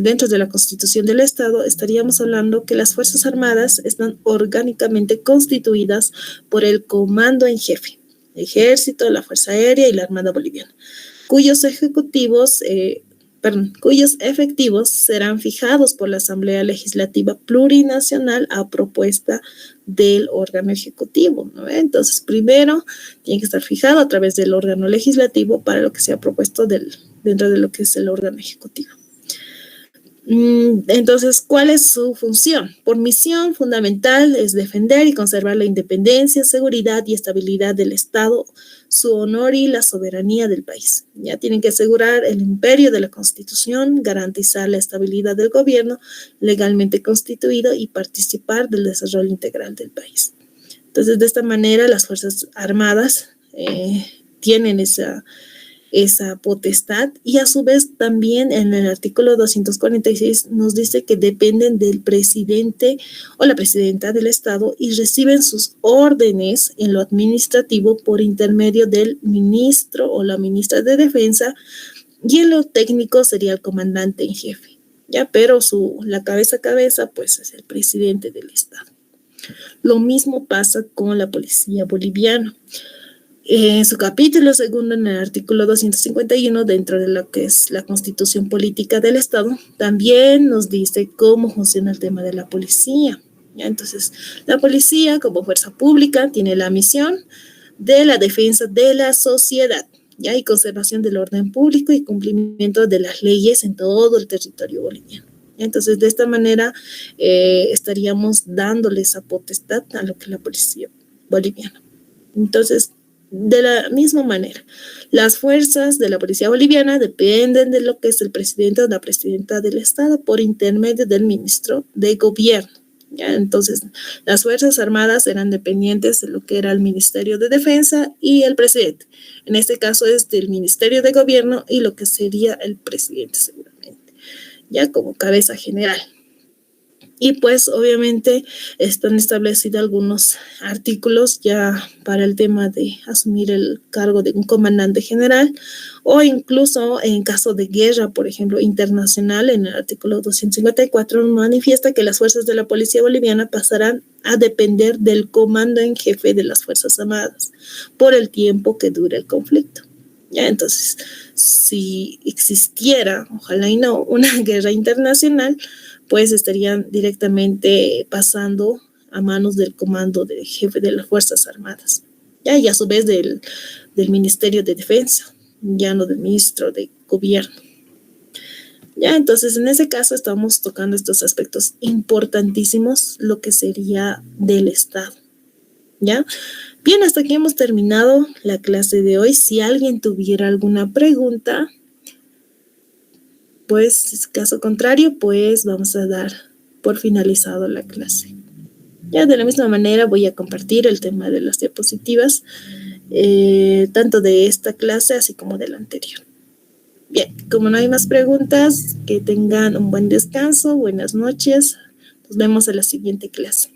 dentro de la Constitución del Estado, estaríamos hablando que las Fuerzas Armadas están orgánicamente constituidas por el Comando en Jefe, Ejército, la Fuerza Aérea y la Armada Boliviana, cuyos efectivos serán fijados por la Asamblea Legislativa Plurinacional a propuesta del órgano ejecutivo, ¿no? Entonces, primero tiene que estar fijado a través del órgano legislativo para lo que sea propuesto dentro de lo que es el órgano ejecutivo. Entonces, ¿cuál es su función? Por misión fundamental es defender y conservar la independencia, seguridad y estabilidad del Estado, su honor y la soberanía del país. Ya tienen que asegurar el imperio de la Constitución, garantizar la estabilidad del gobierno legalmente constituido y participar del desarrollo integral del país. Entonces, de esta manera, las Fuerzas Armadas tienen esa potestad y a su vez también en el artículo 246 nos dice que dependen del presidente o la presidenta del Estado y reciben sus órdenes en lo administrativo por intermedio del ministro o la ministra de Defensa y en lo técnico sería el comandante en jefe, ¿ya? Pero la cabeza pues es el presidente del Estado. Lo mismo pasa con la policía boliviana. En su capítulo segundo, en el artículo 251, dentro de lo que es la Constitución Política del Estado, también nos dice cómo funciona el tema de la policía. ¿Ya? Entonces, la policía como fuerza pública tiene la misión de la defensa de la sociedad, ¿ya? Y conservación del orden público y cumplimiento de las leyes en todo el territorio boliviano. Entonces, de esta manera estaríamos dándole esa potestad a lo que es la policía boliviana. Entonces, De la misma manera, las fuerzas de la policía boliviana dependen de lo que es el presidente o la presidenta del Estado por intermedio del ministro de gobierno. ¿Ya? Entonces, las Fuerzas Armadas eran dependientes de lo que era el Ministerio de Defensa y el presidente. En este caso es del Ministerio de Gobierno y lo que sería el presidente seguramente, ya como cabeza general. Y pues obviamente están establecidos algunos artículos ya para el tema de asumir el cargo de un comandante general o incluso en caso de guerra, por ejemplo, internacional, en el artículo 254 manifiesta que las fuerzas de la policía boliviana pasarán a depender del comando en jefe de las Fuerzas Armadas por el tiempo que dure el conflicto. Ya, entonces, si existiera, ojalá y no, una guerra internacional, pues estarían directamente pasando a manos del comando del jefe de las Fuerzas Armadas, ya, y a su vez del Ministerio de Defensa, ya no del ministro de Gobierno. Ya, entonces en ese caso estamos tocando estos aspectos importantísimos, lo que sería del Estado, ¿ya? Bien, hasta aquí hemos terminado la clase de hoy. Si alguien tuviera alguna pregunta, pues caso contrario, pues vamos a dar por finalizado la clase. Ya de la misma manera voy a compartir el tema de las diapositivas, tanto de esta clase así como de la anterior. Bien, como no hay más preguntas, que tengan un buen descanso, buenas noches. Nos vemos en la siguiente clase.